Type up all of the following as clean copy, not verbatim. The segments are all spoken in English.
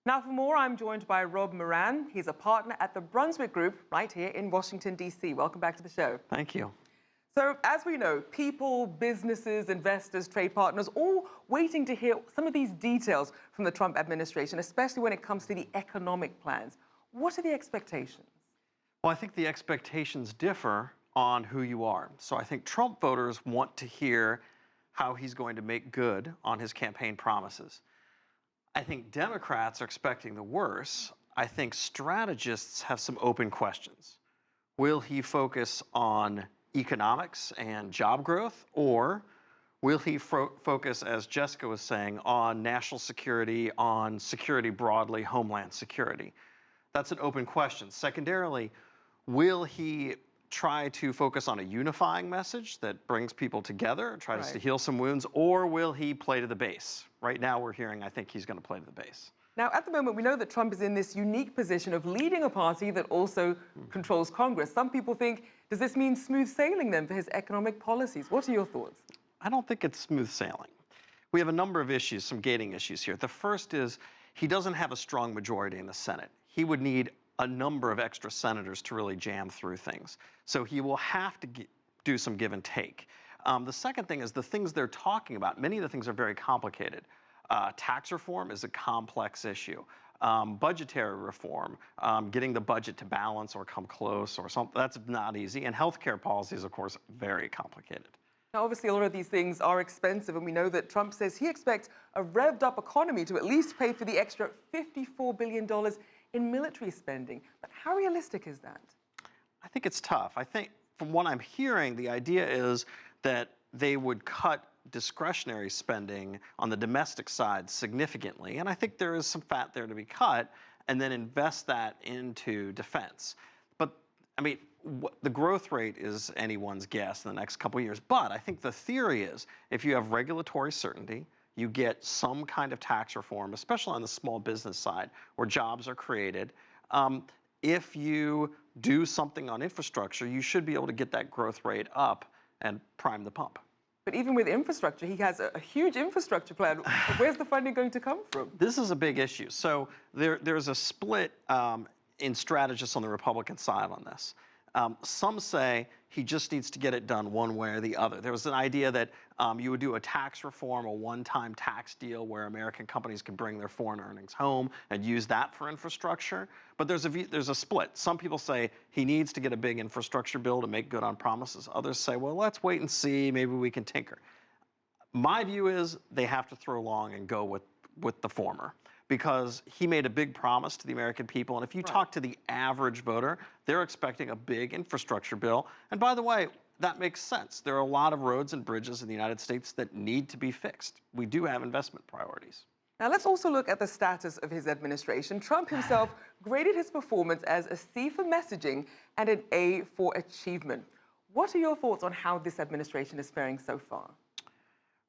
Now for more, I'm joined by Rob Moran. He's a partner at the Brunswick Group right here in Washington, D.C. Welcome back to the show. Thank you. So as we know, people, businesses, investors, trade partners, all waiting to hear some of these details from the Trump administration, especially when it comes to the economic plans. What are the expectations? Well, I think the expectations differ on who you are. So I think Trump voters want to hear how he's going to make good on his campaign promises. I think Democrats are expecting the worse. I think strategists have some open questions. Will he focus on economics and job growth, or will he focus, as Jessica was saying, on national security, on security broadly, homeland security? That's an open question. Secondarily, will he try to focus on a unifying message that brings people together, tries to heal some wounds, or will he play to the base? Right now we're hearing, I think he's going to play to the base. Now, at the moment, we know that Trump is in this unique position of leading a party that also controls Congress. Some people think, does this mean smooth sailing then for his economic policies? What are your thoughts? I don't think it's smooth sailing. We have a number of issues, some gating issues here. The first is he doesn't have a strong majority in the Senate. He would need a number of extra senators to really jam through things. So he will have to do some give and take. The second thing is the things they're talking about. Many of the things are very complicated. Tax reform is a complex issue. Budgetary reform, getting the budget to balance or come close or something, that's not easy. And healthcare policy is, of course, very complicated. Now, obviously, a lot of these things are expensive, and we know that Trump says he expects a revved-up economy to at least pay for the extra $54 billion in military spending. But how realistic is that? I think it's tough. I think from what I'm hearing, the idea is that they would cut discretionary spending on the domestic side significantly. And I think there is some fat there to be cut, and then invest that into defense. But I mean, the growth rate is anyone's guess in the next couple of years. But I think the theory is if you have regulatory certainty, you get some kind of tax reform, especially on the small business side where jobs are created. If you do something on infrastructure, you should be able to get that growth rate up and prime the pump. But even with infrastructure, he has a huge infrastructure plan. Where's the funding going to come from? This is a big issue. So there's a split in strategists on the Republican side on this. Some say he just needs to get it done one way or the other. There was an idea that you would do a tax reform, a one-time tax deal where American companies could bring their foreign earnings home and use that for infrastructure. But there's a split. Some people say he needs to get a big infrastructure bill to make good on promises. Others say, well, let's wait and see. Maybe we can tinker. My view is they have to throw long and go with the former, because he made a big promise to the American people. And if you talk to the average voter, they're expecting a big infrastructure bill. And by the way, that makes sense. There are a lot of roads and bridges in the United States that need to be fixed. We do have investment priorities. Now, let's also look at the status of his administration. Trump himself graded his performance as a C for messaging and an A for achievement. What are your thoughts on how this administration is faring so far?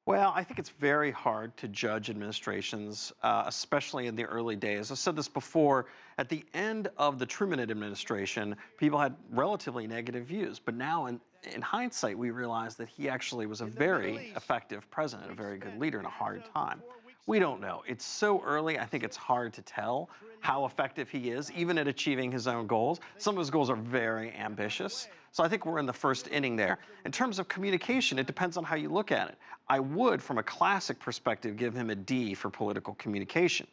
Well, I think it's very hard to judge administrations, especially in the early days. I've said this before. At the end of the Truman administration, people had relatively negative views. But now, in hindsight, we realize that he actually was a very effective president, a very good leader in a hard time. We don't know. It's so early, I think it's hard to tell how effective he is, even at achieving his own goals. Some of his goals are very ambitious. So I think we're in the first inning there. In terms of communication, it depends on how you look at it. I would, from a classic perspective, give him a D for political communication.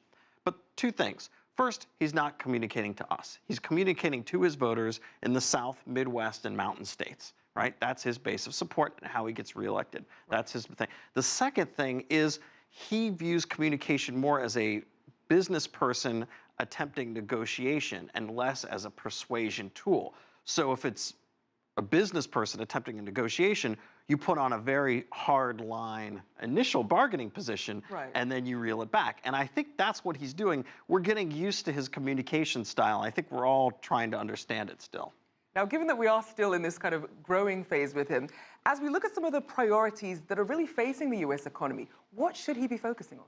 But two things. First, he's not communicating to us. He's communicating to his voters in the South, Midwest, and Mountain States, right? That's his base of support and how he gets reelected. That's his thing. The second thing is he views communication more as a business person attempting negotiation and less as a persuasion tool. So if it's a business person attempting a negotiation, you put on a very hard line initial bargaining position, and then you reel it back. And I think that's what he's doing. We're getting used to his communication style. I think we're all trying to understand it still. Now, given that we are still in this kind of growing phase with him, as we look at some of the priorities that are really facing the U.S. economy, what should he be focusing on?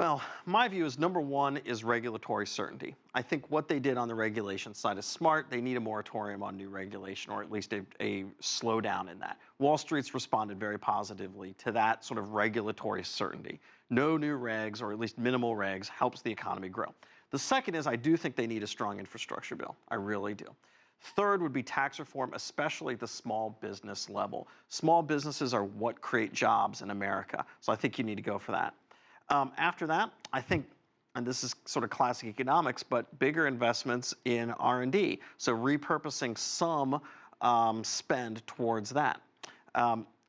Well, my view is number one is regulatory certainty. I think what they did on the regulation side is smart. They need a moratorium on new regulation, or at least a slowdown in that. Wall Street's responded very positively to that sort of regulatory certainty. No new regs, or at least minimal regs, helps the economy grow. The second is I do think they need a strong infrastructure bill. I really do. Third would be tax reform, especially at the small business level. Small businesses are what create jobs in America, so I think you need to go for that. After that, I think, and this is sort of classic economics, but bigger investments in R&D. So repurposing some spend towards that.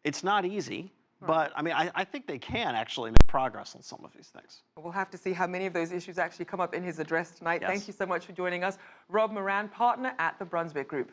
It's not easy, but I mean, I think they can actually make progress on some of these things. We'll have to see how many of those issues actually come up in his address tonight. Yes. Thank you so much for joining us. Rob Moran, partner at the Brunswick Group.